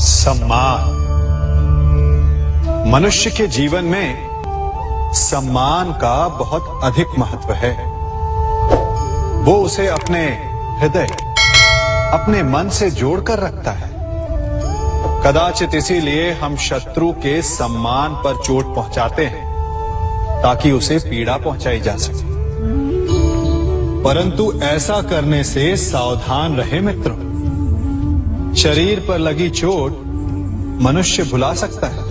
सम्मान। मनुष्य के जीवन में सम्मान का बहुत अधिक महत्व है। वो उसे अपने हृदय, अपने मन से जोड़कर रखता है। कदाचित इसीलिए हम शत्रु के सम्मान पर चोट पहुंचाते हैं ताकि उसे पीड़ा पहुंचाई जा सके। परंतु ऐसा करने से सावधान रहे मित्रों। शरीर पर लगी चोट मनुष्य भुला सकता है,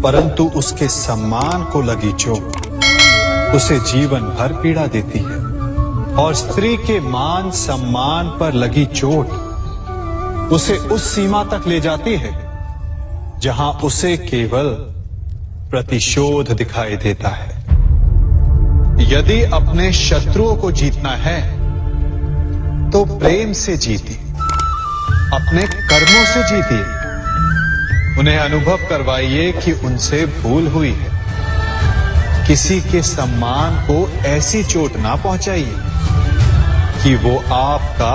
परंतु उसके सम्मान को लगी चोट उसे जीवन भर पीड़ा देती है। और स्त्री के मान सम्मान पर लगी चोट उसे उस सीमा तक ले जाती है जहां उसे केवल प्रतिशोध दिखाई देता है। यदि अपने शत्रुओं को जीतना है तो प्रेम से जीतिए, अपने कर्मों से जीतिए। उन्हें अनुभव करवाइए कि उनसे भूल हुई है। किसी के सम्मान को ऐसी चोट ना पहुंचाइए कि वो आपका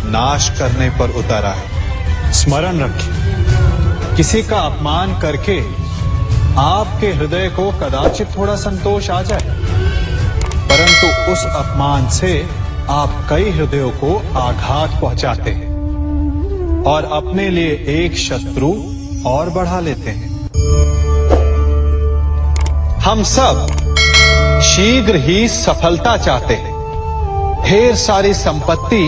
नाश करने पर उतर आए। स्मरण रखिए, किसी का अपमान करके आपके हृदय को कदाचित थोड़ा संतोष आ जाए, परंतु उस अपमान से आप कई हृदयों को आघात पहुंचाते हैं और अपने लिए एक शत्रु और बढ़ा लेते हैं। हम सब शीघ्र ही सफलता चाहते हैं, ढेर सारी संपत्ति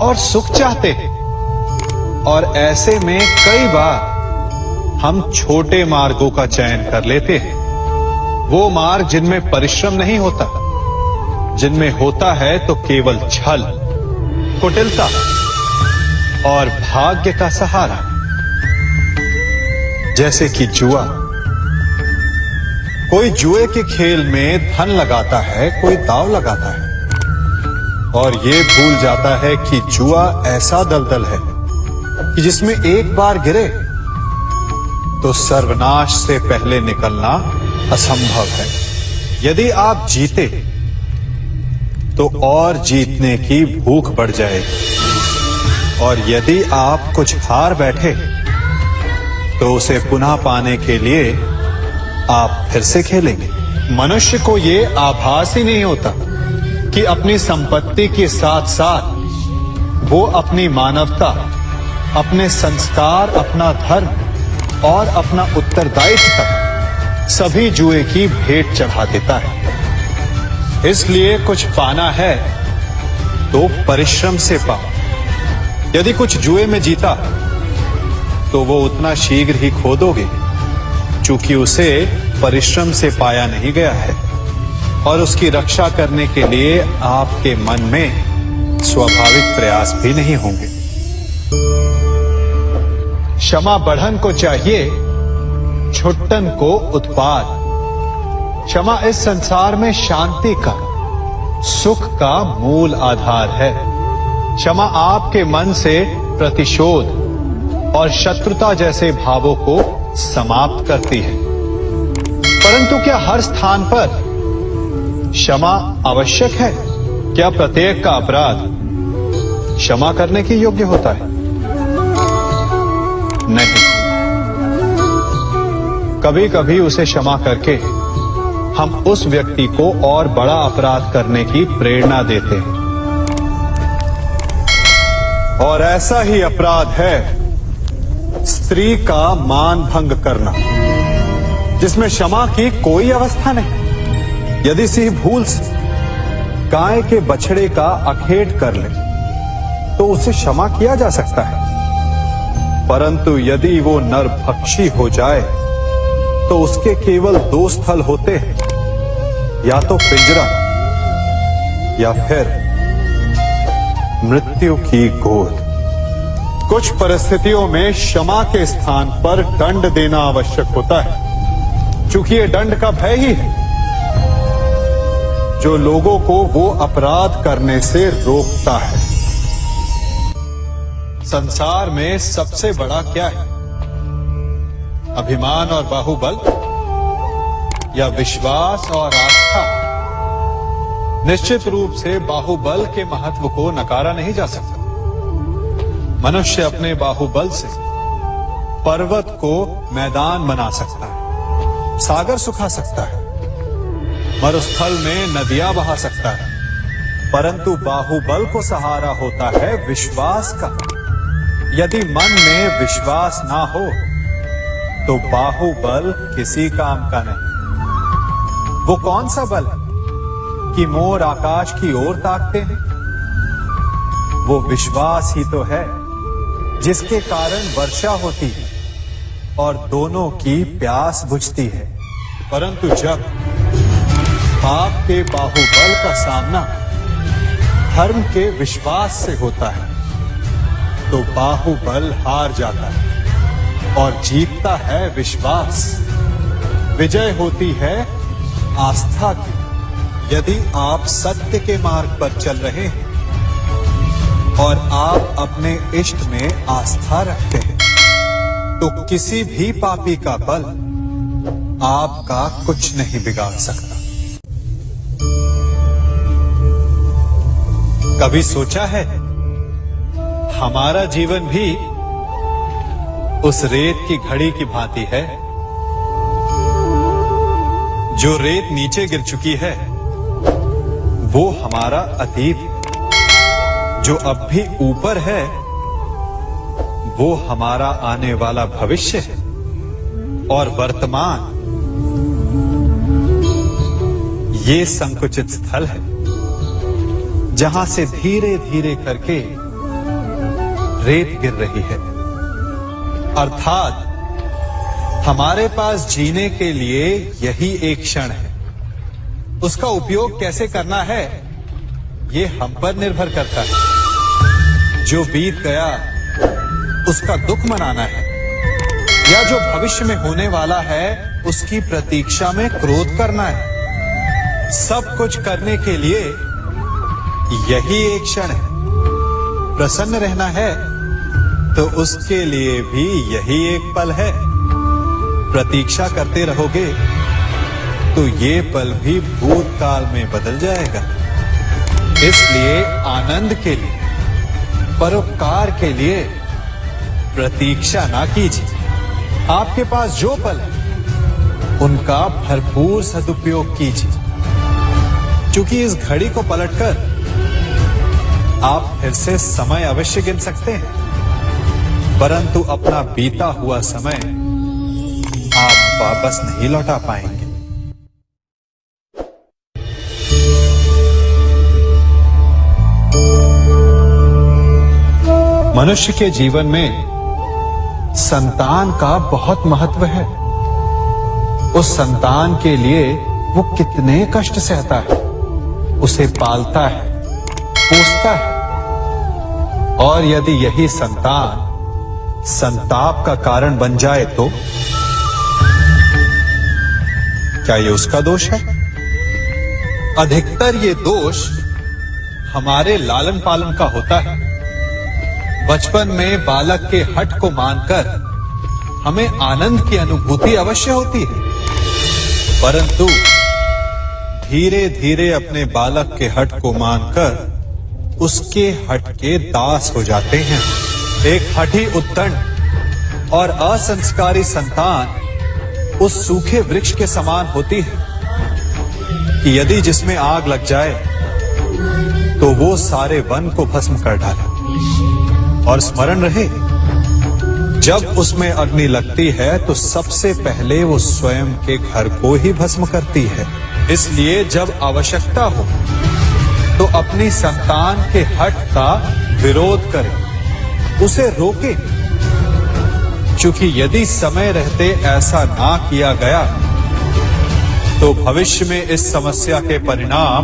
और सुख चाहते हैं, और ऐसे में कई बार हम छोटे मार्गों का चयन कर लेते हैं। वो मार्ग जिनमें परिश्रम नहीं होता, जिनमें होता है तो केवल छल, कुटिलता और भाग्य का सहारा। जैसे कि जुआ। कोई जुए के खेल में धन लगाता है, कोई दांव लगाता है और ये भूल जाता है कि जुआ ऐसा दलदल है कि जिसमें एक बार गिरे तो सर्वनाश से पहले निकलना असंभव है। यदि आप जीते तो और जीतने की भूख बढ़ जाएगी, और यदि आप कुछ हार बैठे तो उसे पुनः पाने के लिए आप फिर से खेलेंगे। मनुष्य को ये आभास ही नहीं होता कि अपनी संपत्ति के साथ साथ वो अपनी मानवता, अपने संस्कार, अपना धर्म और अपना उत्तरदायित्व तक सभी जुए की भेंट चढ़ा देता है। इसलिए कुछ पाना है तो परिश्रम से पाओ। यदि कुछ जुए में जीता तो वो उतना शीघ्र ही खो दोगे, चूंकि उसे परिश्रम से पाया नहीं गया है, और उसकी रक्षा करने के लिए आपके मन में स्वाभाविक प्रयास भी नहीं होंगे। क्षमा बढ़न को चाहिए, छुट्टन को उत्पाद। क्षमा इस संसार में शांति का, सुख का मूल आधार है। क्षमा आपके मन से प्रतिशोध और शत्रुता जैसे भावों को समाप्त करती है। परंतु क्या हर स्थान पर क्षमा आवश्यक है? क्या प्रत्येक का अपराध क्षमा करने के योग्य होता है? नहीं। कभी कभी उसे क्षमा करके हम उस व्यक्ति को और बड़ा अपराध करने की प्रेरणा देते हैं, और ऐसा ही अपराध है स्त्री का मान भंग करना, जिसमें क्षमा की कोई अवस्था नहीं। यदि सिंह भूल से गाय के बछड़े का अखेट कर ले तो उसे क्षमा किया जा सकता है, परंतु यदि वो नरभक्षी हो जाए तो उसके केवल दो स्थल होते हैं, या तो पिंजरा या फिर मृत्यु की गोद। कुछ परिस्थितियों में क्षमा के स्थान पर दंड देना आवश्यक होता है, क्योंकि ये दंड का भय ही है जो लोगों को वो अपराध करने से रोकता है। संसार में सबसे बड़ा क्या है? अभिमान और बाहुबल, या विश्वास और आस्था? निश्चित रूप से बाहुबल के महत्व को नकारा नहीं जा सकता। मनुष्य अपने बाहुबल से पर्वत को मैदान बना सकता है, सागर सुखा सकता है, मरुस्थल में नदियां बहा सकता है, परंतु बाहुबल को सहारा होता है विश्वास का। यदि मन में विश्वास ना हो तो बाहुबल किसी काम का नहीं। वो कौन सा बल है कि मोर आकाश की ओर ताकते हैं? वो विश्वास ही तो है जिसके कारण वर्षा होती है और दोनों की प्यास बुझती है। परंतु जब पाप के बाहुबल का सामना धर्म के विश्वास से होता है तो बाहुबल हार जाता है और जीतता है विश्वास। विजय होती है आस्था की। यदि आप सत्य के मार्ग पर चल रहे हैं और आप अपने इष्ट में आस्था रखते हैं तो किसी भी पापी का बल आपका कुछ नहीं बिगाड़ सकता। कभी सोचा है हमारा जीवन भी उस रेत की घड़ी की भांति है? जो रेत नीचे गिर चुकी है वो हमारा अतीत है, जो अब भी ऊपर है वो हमारा आने वाला भविष्य है, और वर्तमान ये संकुचित स्थल है जहां से धीरे धीरे करके रेत गिर रही है। अर्थात हमारे पास जीने के लिए यही एक क्षण है। उसका उपयोग कैसे करना है ये हम पर निर्भर करता है। जो बीत गया उसका दुख मनाना है या जो भविष्य में होने वाला है उसकी प्रतीक्षा में क्रोध करना है। सब कुछ करने के लिए यही एक क्षण है। प्रसन्न रहना है तो उसके लिए भी यही एक पल है। प्रतीक्षा करते रहोगे तो ये पल भी भूतकाल में बदल जाएगा। इसलिए आनंद के लिए, परोपकार के लिए प्रतीक्षा ना कीजिए। आपके पास जो पल है उनका भरपूर सदुपयोग कीजिए, क्योंकि इस घड़ी को पलटकर आप फिर से समय अवश्य गिन सकते हैं, परंतु अपना बीता हुआ समय आप वापस नहीं लौटा पाएंगे। मनुष्य के जीवन में संतान का बहुत महत्व है। उस संतान के लिए वो कितने कष्ट सहता है, उसे पालता है, पोसता है, और यदि यही संतान संताप का कारण बन जाए तो क्या ये उसका दोष है? अधिकतर ये दोष हमारे लालन पालन का होता है। बचपन में बालक के हठ को मानकर हमें आनंद की अनुभूति अवश्य होती है, परंतु धीरे धीरे अपने बालक के हठ को मानकर उसके हठ के दास हो जाते हैं। एक हठी उद्दंड और असंस्कारी संतान उस सूखे वृक्ष के समान होती है कि यदि जिसमें आग लग जाए तो वो सारे वन को भस्म कर डाले। और स्मरण रहे, जब उसमें अग्नि लगती है तो सबसे पहले वो स्वयं के घर को ही भस्म करती है। इसलिए जब आवश्यकता हो तो अपनी संतान के हठ का विरोध करें, उसे रोके, क्योंकि यदि समय रहते ऐसा ना किया गया तो भविष्य में इस समस्या के परिणाम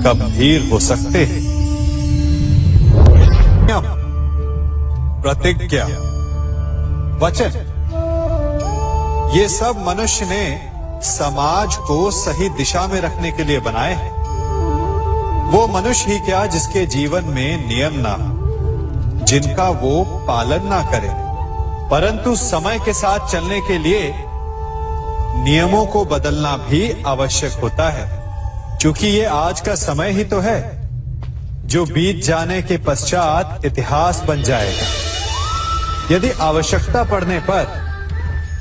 गंभीर हो सकते हैं। प्रतिज्ञा, वचन, ये सब मनुष्य ने समाज को सही दिशा में रखने के लिए बनाए हैं। वो मनुष्य ही क्या जिसके जीवन में नियम ना हो, जिनका वो पालन ना करे, परंतु समय के साथ चलने के लिए नियमों को बदलना भी आवश्यक होता है, क्योंकि ये आज का समय ही तो है जो बीत जाने के पश्चात इतिहास बन जाएगा। यदि आवश्यकता पड़ने पर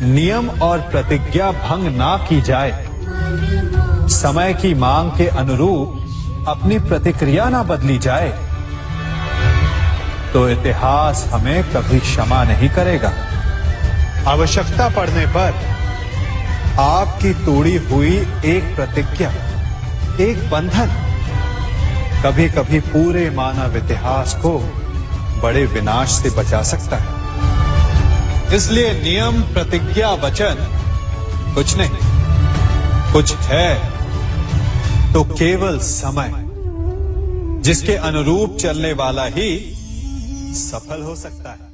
नियम और प्रतिज्ञा भंग ना की जाए, समय की मांग के अनुरूप अपनी प्रतिक्रिया ना बदली जाए, तो इतिहास हमें कभी क्षमा नहीं करेगा। आवश्यकता पड़ने पर आपकी तोड़ी हुई एक प्रतिज्ञा, एक बंधन कभी कभी पूरे मानव इतिहास को बड़े विनाश से बचा सकता है। इसलिए नियम, प्रतिज्ञा, वचन कुछ नहीं, कुछ है तो केवल समय, जिसके अनुरूप चलने वाला ही सफल हो सकता है।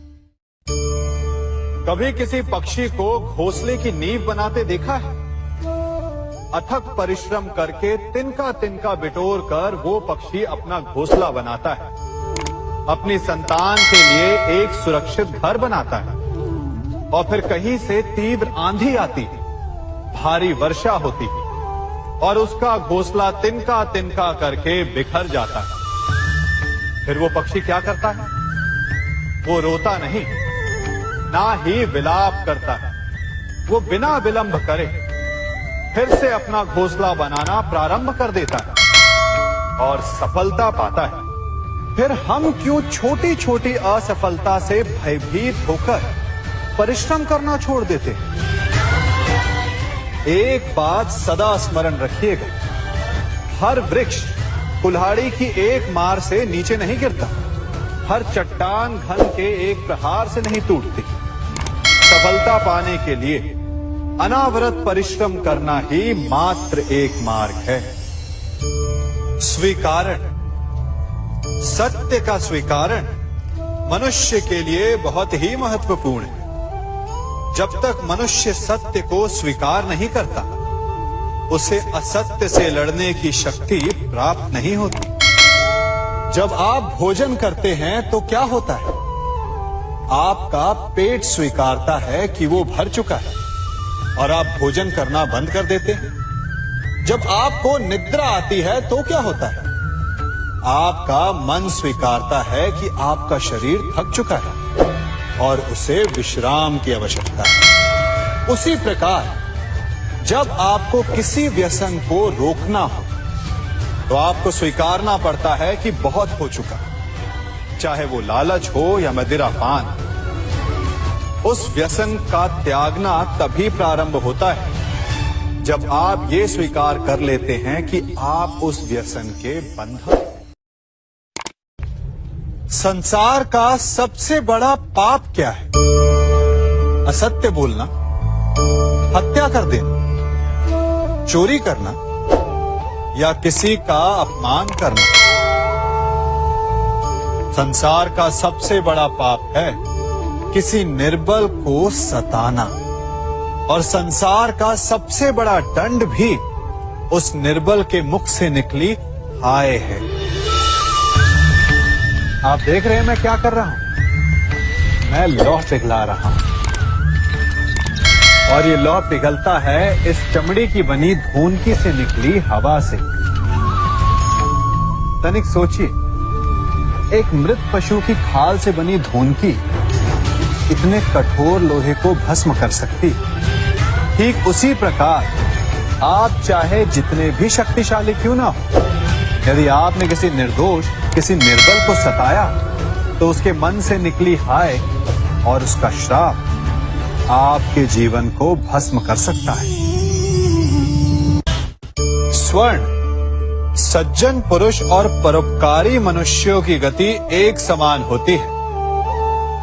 कभी किसी पक्षी को घोंसले की नींव बनाते देखा है? अथक परिश्रम करके तिनका तिनका बिटोर कर वो पक्षी अपना घोंसला बनाता है, अपनी संतान के लिए एक सुरक्षित घर बनाता है। और फिर कहीं से तीव्र आंधी आती है, भारी वर्षा होती है और उसका घोंसला तिनका तिनका करके बिखर जाता है। फिर वो पक्षी क्या करता है? वो रोता नहीं, ना ही विलाप करता है। वो बिना विलंब करे फिर से अपना घोंसला बनाना प्रारंभ कर देता है और सफलता पाता है। फिर हम क्यों छोटी छोटी असफलता से भयभीत होकर परिश्रम करना छोड़ देते हैं? एक बात सदा स्मरण रखिएगा, हर वृक्ष कुल्हाड़ी की एक मार से नीचे नहीं गिरता, हर चट्टान घन के एक प्रहार से नहीं टूटती। सफलता पाने के लिए अनावरत परिश्रम करना ही मात्र एक मार्ग है। स्वीकारण, सत्य का स्वीकारण मनुष्य के लिए बहुत ही महत्वपूर्ण है। जब तक मनुष्य सत्य को स्वीकार नहीं करता, उसे असत्य से लड़ने की शक्ति प्राप्त नहीं होती। जब आप भोजन करते हैं तो क्या होता है? आपका पेट स्वीकारता है कि वो भर चुका है और आप भोजन करना बंद कर देते हैं। जब आपको निद्रा आती है तो क्या होता है? आपका मन स्वीकारता है कि आपका शरीर थक चुका है और उसे विश्राम की आवश्यकता है। उसी प्रकार जब आपको किसी व्यसन को रोकना हो तो आपको स्वीकारना पड़ता है कि बहुत हो चुका, चाहे वो लालच हो या मदिरापान। उस व्यसन का त्यागना तभी प्रारंभ होता है जब आप ये स्वीकार कर लेते हैं कि आप उस व्यसन के बंधन। संसार का सबसे बड़ा पाप क्या है? असत्य बोलना, हत्या कर देना, चोरी करना या किसी का अपमान करना। संसार का सबसे बड़ा पाप है किसी निर्बल को सताना, और संसार का सबसे बड़ा दंड भी उस निर्बल के मुख से निकली हाय है। आप देख रहे हैं मैं क्या कर रहा हूं? मैं लौह पिघला रहा हूं और ये लौह पिघलता है इस चमड़ी की बनी धूनकी से निकली हवा से। तनिक सोचिए, एक मृत पशु की खाल से बनी धूनकी इतने कठोर लोहे को भस्म कर सकती। ठीक उसी प्रकार आप चाहे जितने भी शक्तिशाली क्यों ना हो, यदि आपने किसी निर्दोष, किसी निर्बल को सताया तो उसके मन से निकली हाय और उसका श्राप आपके जीवन को भस्म कर सकता है। स्वर्ण, सज्जन पुरुष और परोपकारी मनुष्यों की गति एक समान होती है।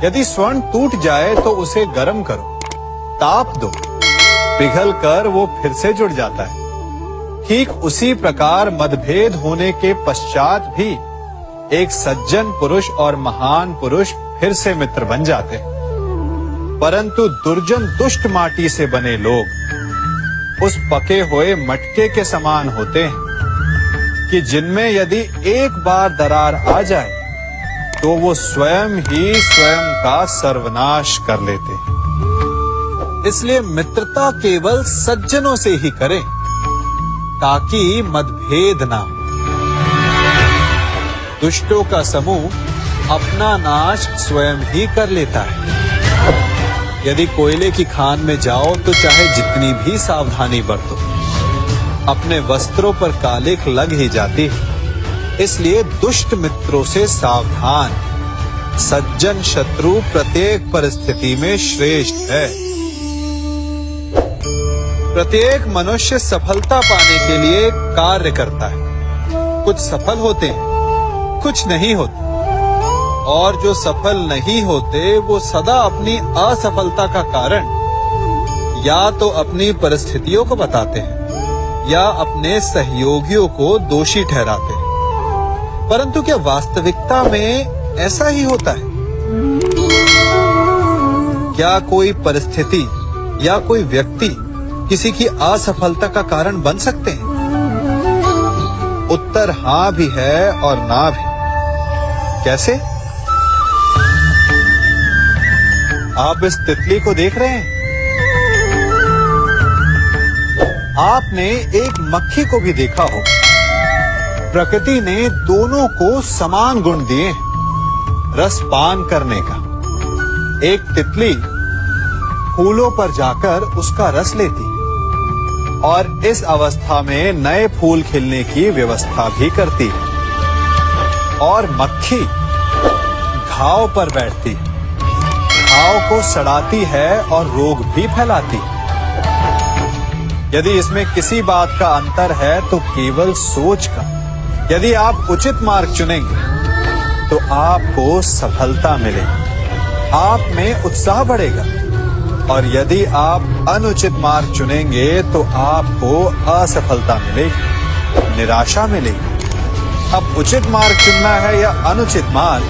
यदि स्वर्ण टूट जाए तो उसे गर्म करो, ताप दो, पिघलकर वो फिर से जुड़ जाता है। ठीक उसी प्रकार मतभेद होने के पश्चात भी एक सज्जन पुरुष और महान पुरुष फिर से मित्र बन जाते हैं। परंतु दुर्जन दुष्ट माटी से बने लोग उस पके हुए मटके के समान होते हैं कि जिनमें यदि एक बार दरार आ जाए तो वो स्वयं ही स्वयं का सर्वनाश कर लेते हैं। इसलिए मित्रता केवल सज्जनों से ही करें ताकि मतभेद ना हो। दुष्टों का समूह अपना नाश स्वयं ही कर लेता है। यदि कोयले की खान में जाओ तो चाहे जितनी भी सावधानी बरतो, अपने वस्त्रों पर कालिख लग ही जाती है। इसलिए दुष्ट मित्रों से सावधान। सज्जन शत्रु प्रत्येक परिस्थिति में श्रेष्ठ है। प्रत्येक मनुष्य सफलता पाने के लिए कार्य करता है। कुछ सफल होते हैं, कुछ नहीं होते, और जो सफल नहीं होते वो सदा अपनी असफलता का कारण या तो अपनी परिस्थितियों को बताते हैं या अपने सहयोगियों को दोषी ठहराते हैं। परंतु क्या वास्तविकता में ऐसा ही होता है? क्या कोई परिस्थिति या कोई व्यक्ति किसी की असफलता का कारण बन सकते हैं? उत्तर हां भी है और ना भी। कैसे? आप इस तितली को देख रहे हैं? आपने एक मक्खी को भी देखा हो। प्रकृति ने दोनों को समान गुण दिए हैं रस पान करने का। एक तितली फूलों पर जाकर उसका रस लेती और इस अवस्था में नए फूल खिलने की व्यवस्था भी करती, और मक्खी घाव पर बैठती, घाव को सड़ाती है और रोग भी फैलाती। यदि इसमें किसी बात का अंतर है तो केवल सोच का। यदि आप उचित मार्ग चुनेंगे तो आपको सफलता मिलेगी, आप में उत्साह बढ़ेगा, और यदि आप अनुचित मार्ग चुनेंगे तो आपको असफलता मिलेगी, निराशा मिलेगी। अब उचित मार्ग चुनना है या अनुचित मार्ग,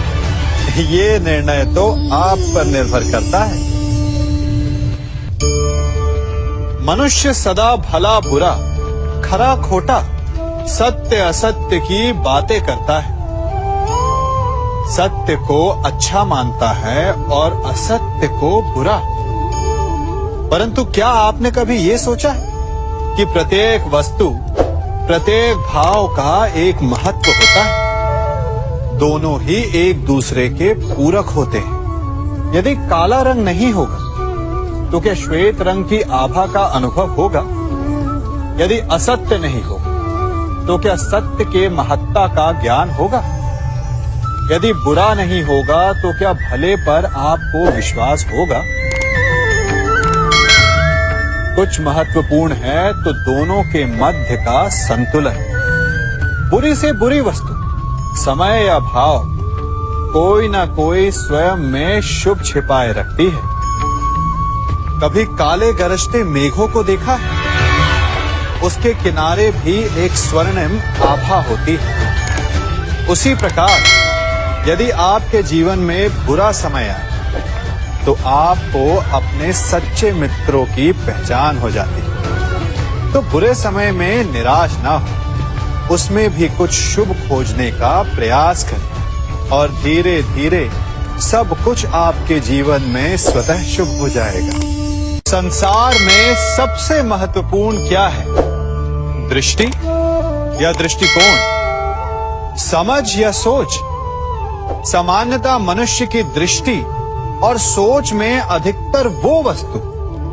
ये निर्णय तो आप पर निर्भर करता है। मनुष्य सदा भला बुरा, खरा खोटा, सत्य असत्य की बातें करता है। सत्य को अच्छा मानता है और असत्य को बुरा। परंतु क्या आपने कभी ये सोचा है कि प्रत्येक वस्तु, प्रत्येक भाव का एक महत्व होता है? दोनों ही एक दूसरे के पूरक होते हैं। यदि काला रंग नहीं होगा तो क्या श्वेत रंग की आभा का अनुभव होगा? यदि असत्य नहीं होगा तो क्या सत्य के महत्ता का ज्ञान होगा? यदि बुरा नहीं होगा तो क्या भले पर आपको विश्वास होगा? कुछ महत्वपूर्ण है तो दोनों के मध्य का संतुलन। बुरी से बुरी वस्तु, समय या भाव, कोई ना कोई स्वयं में शुभ छिपाए रखती है। कभी काले गरजते मेघों को देखा है? उसके किनारे भी एक स्वर्णिम आभा होती है। उसी प्रकार यदि आपके जीवन में बुरा समय आए तो आपको अपने सच्चे मित्रों की पहचान हो जाती है। तो बुरे समय में निराश ना हो, उसमें भी कुछ शुभ खोजने का प्रयास करें, और धीरे धीरे सब कुछ आपके जीवन में स्वतः शुभ हो जाएगा। संसार में सबसे महत्वपूर्ण क्या है? दृष्टि या दृष्टिकोण, समझ या सोच? सामान्यतः मनुष्य की दृष्टि और सोच में अधिकतर वो वस्तु,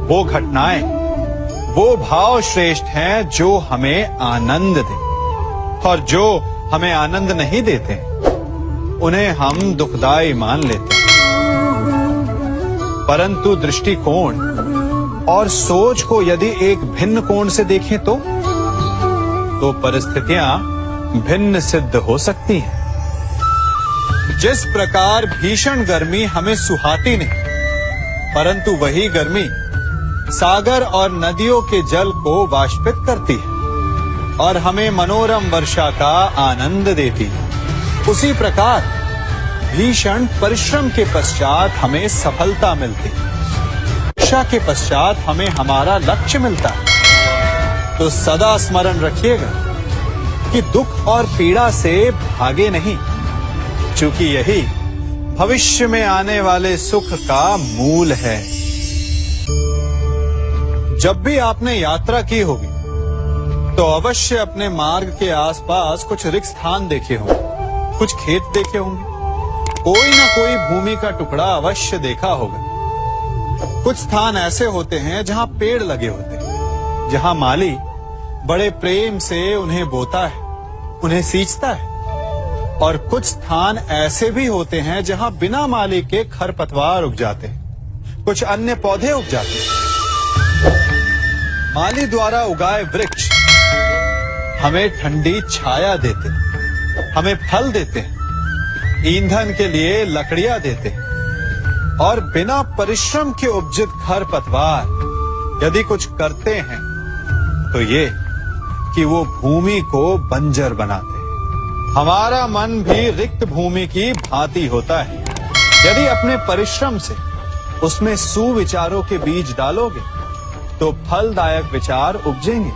वो घटनाएं, वो भाव श्रेष्ठ हैं जो हमें आनंद दें, और जो हमें आनंद नहीं देते उन्हें हम दुखदाई मान लेते हैं। परंतु दृष्टिकोण और सोच को यदि एक भिन्न कोण से देखें तो परिस्थितियां भिन्न सिद्ध हो सकती हैं। जिस प्रकार भीषण गर्मी हमें सुहाती नहीं, परंतु वही गर्मी सागर और नदियों के जल को वाष्पित करती है और हमें मनोरम वर्षा का आनंद देती है, उसी प्रकार भीषण परिश्रम के पश्चात हमें सफलता मिलती है। वर्षा के पश्चात हमें हमारा लक्ष्य मिलता है। तो सदा स्मरण रखिएगा कि दुख और पीड़ा से भागे नहीं, क्योंकि यही भविष्य में आने वाले सुख का मूल है। जब भी आपने यात्रा की होगी तो अवश्य अपने मार्ग के आसपास कुछ रिक्त स्थान देखे होंगे, कुछ खेत देखे होंगे, कोई ना कोई भूमि का टुकड़ा अवश्य देखा होगा। कुछ स्थान ऐसे होते हैं जहां पेड़ लगे होते हैं, जहां माली बड़े प्रेम से उन्हें बोता है, उन्हें सींचता है। और कुछ स्थान ऐसे भी होते हैं जहां बिना माली के खरपतवार उग जाते हैं, कुछ अन्य पौधे उग जाते हैं। माली द्वारा उगाए वृक्ष हमें ठंडी छाया देते हैं, हमें फल देते हैं, ईंधन के लिए लकड़ियां देते हैं। और बिना परिश्रम के उपजित खरपतवार यदि कुछ करते हैं तो ये कि वो भूमि को बंजर बनाते हैं। हमारा मन भी रिक्त भूमि की भांति होता है। यदि अपने परिश्रम से उसमें सुविचारों के बीज डालोगे तो फलदायक विचार उपजेंगे,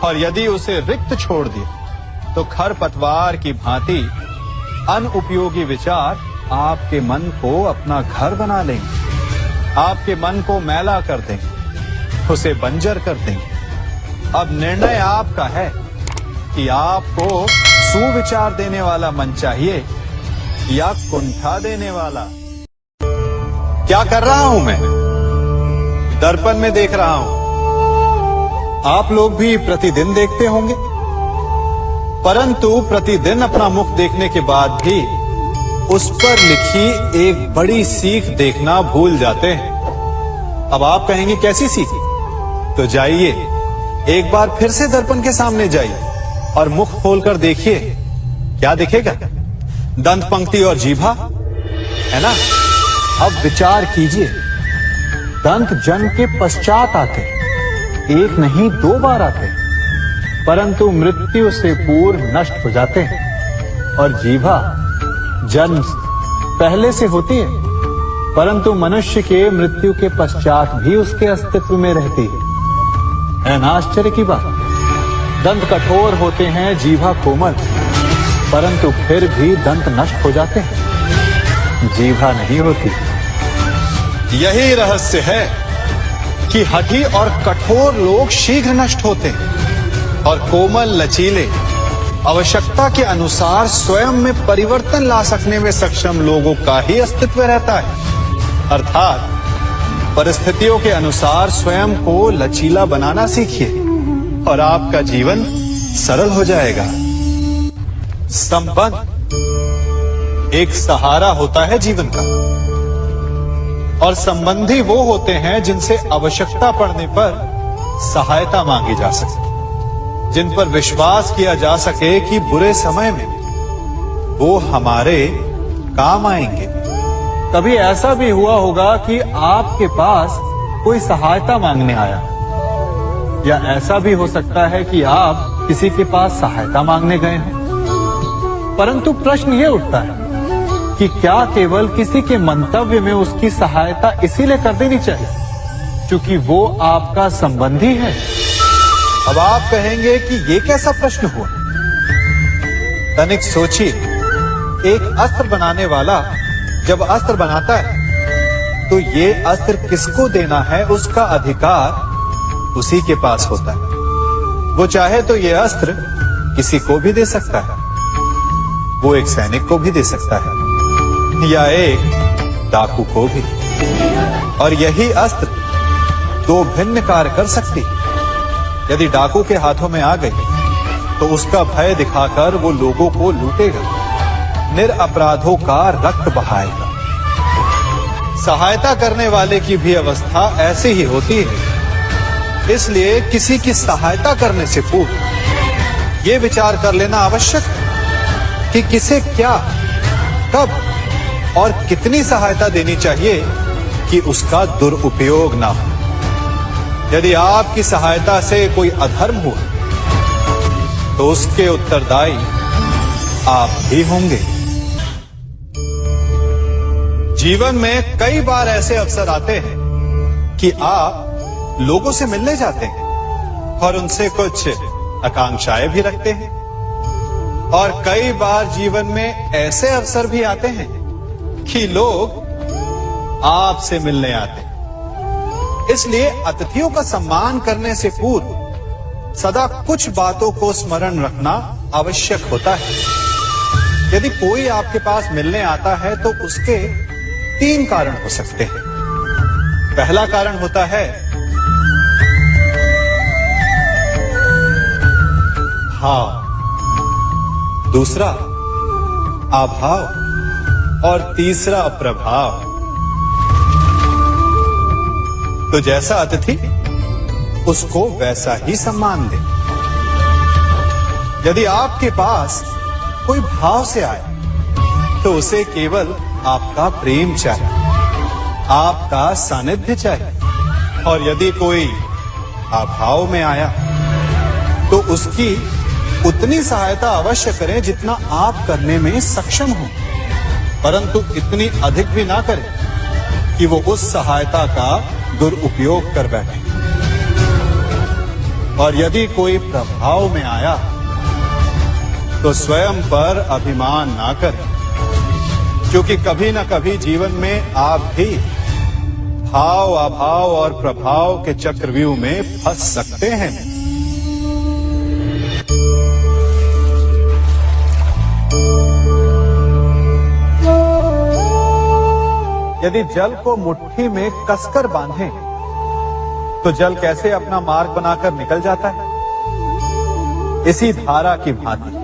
और यदि उसे रिक्त छोड़ दिया तो खरपतवार की भांति अनुपयोगी विचार आपके मन को अपना घर बना लेंगे, आपके मन को मैला कर देंगे, उसे बंजर कर देंगे। अब निर्णय आपका है कि आपको सुविचार देने वाला मन चाहिए या कुंठा देने वाला। क्या कर रहा हूं मैं? दर्पण में देख रहा हूं। आप लोग भी प्रतिदिन देखते होंगे, परंतु प्रतिदिन अपना मुख देखने के बाद भी उस पर लिखी एक बड़ी सीख देखना भूल जाते हैं। अब आप कहेंगे कैसी सीख? तो जाइए एक बार फिर से दर्पण के सामने जाइए और मुख खोलकर देखिए, क्या दिखेगा? दंत पंक्ति और जीभा, है ना? अब विचार कीजिए, दंत जन्म के पश्चात आते, एक नहीं 2 बार आते, परंतु मृत्यु से पूर्व नष्ट हो जाते हैं। और जीभा जन्म पहले से होती है, परंतु मनुष्य के मृत्यु के पश्चात भी उसके अस्तित्व में रहती है ना आश्चर्य की बात? दंत कठोर होते हैं, जीभा कोमल, परंतु फिर भी दंत नष्ट हो जाते हैं, जीभा नहीं होती। यही रहस्य है कि हठी और कठोर लोग शीघ्र नष्ट होते हैं और कोमल लचीले आवश्यकता के अनुसार स्वयं में परिवर्तन ला सकने में सक्षम लोगों का ही अस्तित्व रहता है। अर्थात परिस्थितियों के अनुसार स्वयं को लचीला बनाना सीखिए और आपका जीवन सरल हो जाएगा। संबंध एक सहारा होता है जीवन का, और संबंधी वो होते हैं जिनसे आवश्यकता पड़ने पर सहायता मांगी जा सके, जिन पर विश्वास किया जा सके कि बुरे समय में वो हमारे काम आएंगे। कभी ऐसा भी हुआ होगा कि आपके पास कोई सहायता मांगने आया, या ऐसा भी हो सकता है कि आप किसी के पास सहायता मांगने गए हैं। परंतु प्रश्न ये उठता है कि क्या केवल किसी के मंतव्य में उसकी सहायता इसीलिए कर देनी चाहिए क्योंकि वो आपका संबंधी है? अब आप कहेंगे कि ये कैसा प्रश्न हुआ? तनिक सोचिए, एक अस्त्र बनाने वाला जब अस्त्र बनाता है तो ये अस्त्र किसको देना है उसका अधिकार उसी के पास होता है। वो चाहे तो ये अस्त्र किसी को भी दे सकता है, वो एक सैनिक को भी दे सकता है या एक डाकू को भी, और यही अस्त्र 2 भिन्न कार्य कर सकती है। यदि डाकू के हाथों में आ गई तो उसका भय दिखाकर वो लोगों को लूटेगा, निरपराधों का रक्त बहाएगा। सहायता करने वाले की भी अवस्था ऐसी ही होती है। इसलिए किसी की सहायता करने से पूर्व ये विचार कर लेना आवश्यक है कि किसे क्या, कब और कितनी सहायता देनी चाहिए कि उसका दुरुपयोग ना हो। यदि आपकी सहायता से कोई अधर्म हुआ तो उसके उत्तरदायी आप ही होंगे। जीवन में कई बार ऐसे अवसर आते हैं कि आप लोगों से मिलने जाते हैं और उनसे कुछ आकांक्षाएं भी रखते हैं, और कई बार जीवन में ऐसे अवसर भी आते हैं कि लोग आपसे मिलने आते हैं। इसलिए अतिथियों का सम्मान करने से पूर्व सदा कुछ बातों को स्मरण रखना आवश्यक होता है। यदि कोई आपके पास मिलने आता है तो उसके 3 कारण हो सकते हैं। पहला कारण होता है भाव, दूसरा अभाव और तीसरा प्रभाव। तो जैसा अतिथि उसको वैसा ही सम्मान दे। यदि आपके पास कोई भाव से आए तो उसे केवल आपका प्रेम चाहिए, आपका सानिध्य चाहिए। और यदि कोई अभाव में आया तो उसकी उतनी सहायता अवश्य करें जितना आप करने में सक्षम हो, परंतु इतनी अधिक भी ना करें कि वो उस सहायता का दुरुपयोग कर बैठे। और यदि कोई प्रभाव में आया तो स्वयं पर अभिमान ना करें, क्योंकि कभी ना कभी जीवन में आप भी भाव, अभाव और प्रभाव के चक्रव्यूह में फंस सकते हैं। यदि जल को मुट्ठी में कसकर बांधें तो जल कैसे अपना मार्ग बनाकर निकल जाता है? इसी धारा की भांति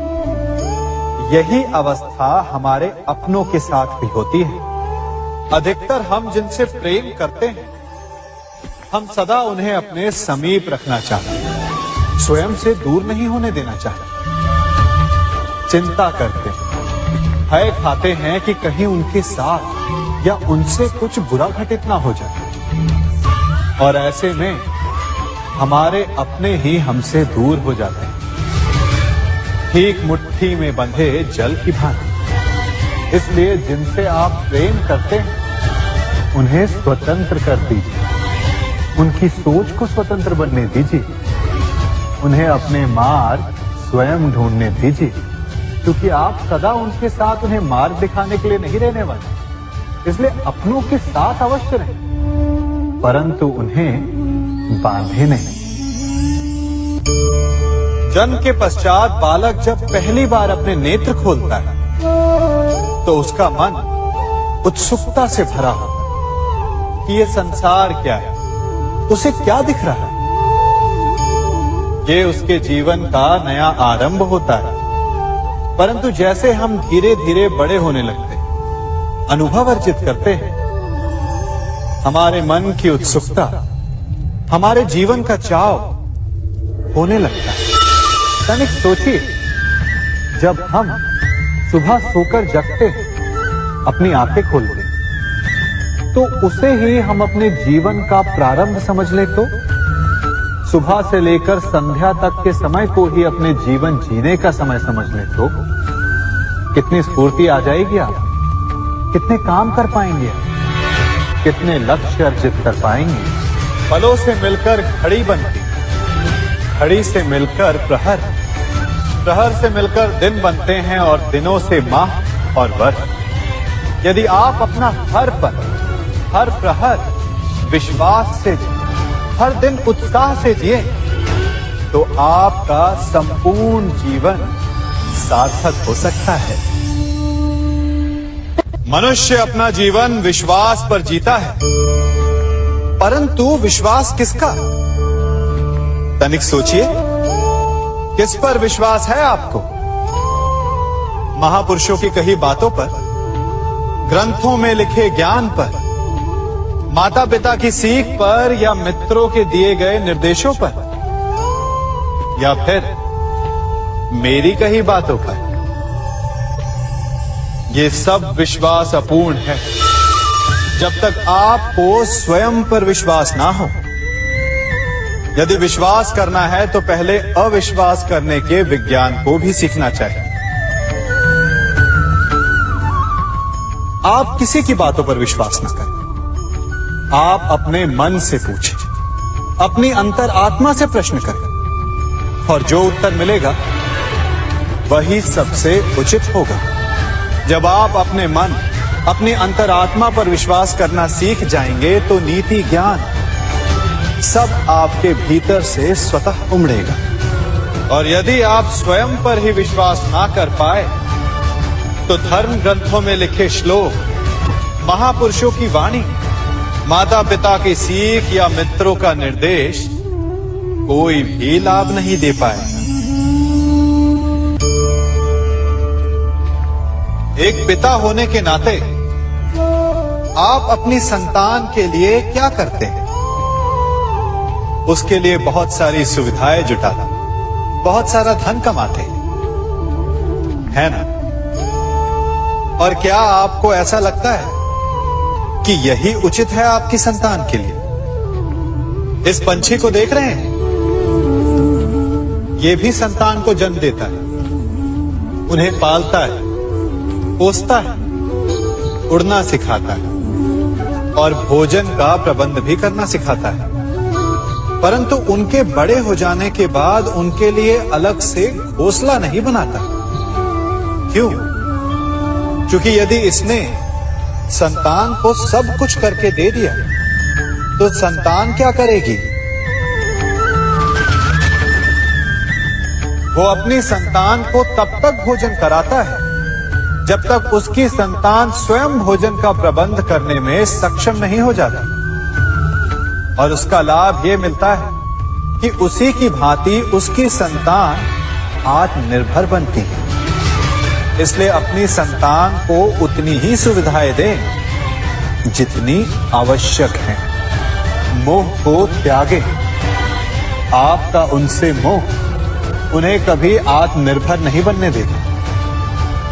यही अवस्था हमारे अपनों के साथ भी होती है। अधिकतर हम जिनसे प्रेम करते हैं, हम सदा उन्हें अपने समीप रखना चाहते हैं, स्वयं से दूर नहीं होने देना चाहते। चिंता करते हैं, भय खाते हैं कि कहीं उनके साथ या उनसे कुछ बुरा घटित ना हो जाए। और ऐसे में हमारे अपने ही हमसे दूर हो जाते हैं, ठीक मुट्ठी में बंधे जल की भांति। इसलिए जिनसे आप प्रेम करते हैं उन्हें स्वतंत्र कर दीजिए, उनकी सोच को स्वतंत्र बनने दीजिए, उन्हें अपने मार्ग स्वयं ढूंढने दीजिए, क्योंकि आप सदा उनके साथ उन्हें मार्ग दिखाने के लिए नहीं रहने वाले। इसलिए अपनों के साथ अवश्य रहें, परंतु उन्हें बांधे नहीं। जन्म के पश्चात बालक जब पहली बार अपने नेत्र खोलता है तो उसका मन उत्सुकता से भरा होता है कि ये संसार क्या है, उसे क्या दिख रहा है। ये उसके जीवन का नया आरंभ होता है। परंतु जैसे हम धीरे धीरे बड़े होने लगते हैं, अनुभव अर्जित करते हैं, हमारे मन की उत्सुकता, हमारे जीवन का चाव होने लगता है। तनिक सोचिए, जब हम सुबह सोकर जगते हैं, अपनी आंखें खोलते हैं, तो उसे ही हम अपने जीवन का प्रारंभ समझ ले तो सुबह से लेकर संध्या तक के समय को ही अपने जीवन जीने का समय समझ ले तो कितनी स्फूर्ति आ जाएगी। आप कितने काम कर पाएंगे, कितने लक्ष्य अर्जित कर पाएंगे। पलों से मिलकर घड़ी बनती, घड़ी से मिलकर प्रहर, प्रहर से मिलकर दिन बनते हैं और दिनों से माह और वर्ष। यदि आप अपना हर पल, हर प्रहर विश्वास से जिए, हर दिन उत्साह से जिए, तो आपका संपूर्ण जीवन सार्थक हो सकता है। मनुष्य अपना जीवन विश्वास पर जीता है, परंतु विश्वास किसका? तनिक सोचिए, किस पर विश्वास है आपको? महापुरुषों की कही बातों पर, ग्रंथों में लिखे ज्ञान पर, माता पिता की सीख पर, या मित्रों के दिए गए निर्देशों पर, या फिर मेरी कही बातों पर? ये सब विश्वास अपूर्ण है जब तक आपको स्वयं पर विश्वास ना हो। यदि विश्वास करना है तो पहले अविश्वास करने के विज्ञान को भी सीखना चाहिए। आप किसी की बातों पर विश्वास न करें, आप अपने मन से पूछें, अपनी अंतर आत्मा से प्रश्न करें, और जो उत्तर मिलेगा वही सबसे उचित होगा। जब आप अपने मन, अपनी अंतरात्मा पर विश्वास करना सीख जाएंगे तो नीति, ज्ञान सब आपके भीतर से स्वतः उमड़ेगा। और यदि आप स्वयं पर ही विश्वास ना कर पाए तो धर्म ग्रंथों में लिखे श्लोक, महापुरुषों की वाणी माता पिता की सीख या मित्रों का निर्देश कोई भी लाभ नहीं दे पाएगा। एक पिता होने के नाते आप अपनी संतान के लिए क्या करते हैं? उसके लिए बहुत सारी सुविधाएं जुटाते, बहुत सारा धन कमाते है ना? और क्या आपको ऐसा लगता है कि यही उचित है आपकी संतान के लिए? इस पंछी को देख रहे हैं? यह भी संतान को जन्म देता है, उन्हें पालता है, पोसता है, उड़ना सिखाता है और भोजन का प्रबंध भी करना सिखाता है। परंतु उनके बड़े हो जाने के बाद उनके लिए अलग से घोंसला नहीं बनाता। क्यों? क्योंकि यदि इसने संतान को सब कुछ करके दे दिया तो संतान क्या करेगी? वो अपनी संतान को तब तक भोजन कराता है जब तक उसकी संतान स्वयं भोजन का प्रबंध करने में सक्षम नहीं हो जाती। और उसका लाभ यह मिलता है कि उसी की भांति उसकी संतान आत्मनिर्भर बनती है। इसलिए अपनी संतान को उतनी ही सुविधाएं दें जितनी आवश्यक है। मोह को त्यागें। आपका उनसे मोह उन्हें कभी आत्मनिर्भर नहीं बनने देगा।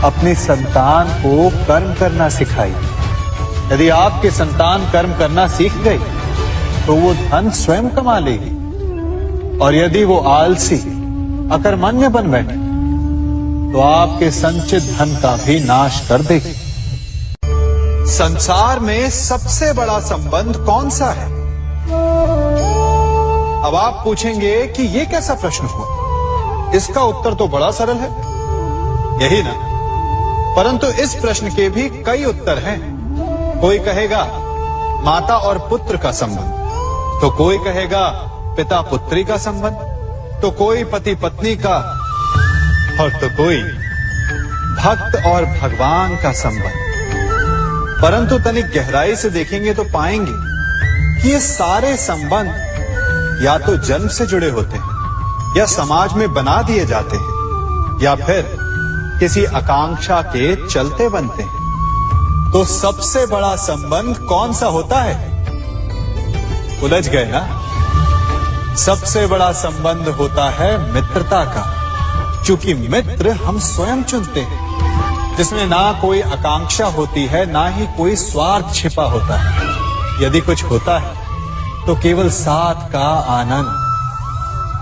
अपनी संतान को कर्म करना सिखाइए। यदि आपकी संतान कर्म करना सीख गई तो वो धन स्वयं कमा लेगी। और यदि वो आलसी, अकर्मण्य बन बैठे तो आपके संचित धन का भी नाश कर देगी। संसार में सबसे बड़ा संबंध कौन सा है? अब आप पूछेंगे कि यह कैसा प्रश्न हुआ? इसका उत्तर तो बड़ा सरल है, यही ना? परंतु इस प्रश्न के भी कई उत्तर हैं। कोई कहेगा माता और पुत्र का संबंध, तो कोई कहेगा पिता पुत्री का संबंध, तो कोई पति पत्नी का, और तो कोई भक्त और भगवान का संबंध। परंतु तनिक गहराई से देखेंगे तो पाएंगे कि ये सारे संबंध या तो जन्म से जुड़े होते हैं, या समाज में बना दिए जाते हैं, या फिर किसी आकांक्षा के चलते बनते हैं। तो सबसे बड़ा संबंध कौन सा होता है? उलझ गए ना? सबसे बड़ा संबंध होता है मित्रता का, क्योंकि मित्र हम स्वयं चुनते हैं, जिसमें ना कोई आकांक्षा होती है, ना ही कोई स्वार्थ छिपा होता है। यदि कुछ होता है तो केवल साथ का आनंद।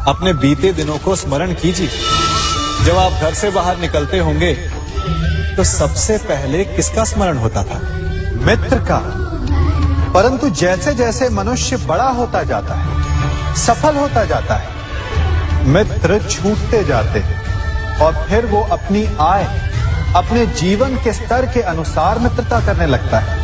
अपने बीते दिनों को स्मरण कीजिए। जब आप घर से बाहर निकलते होंगे तो सबसे पहले किसका स्मरण होता था? मित्र का। परंतु जैसे जैसे मनुष्य बड़ा होता जाता है, सफल होता जाता है, मित्र छूटते जाते हैं और फिर वो अपनी आय, अपने जीवन के स्तर के अनुसार मित्रता करने लगता है।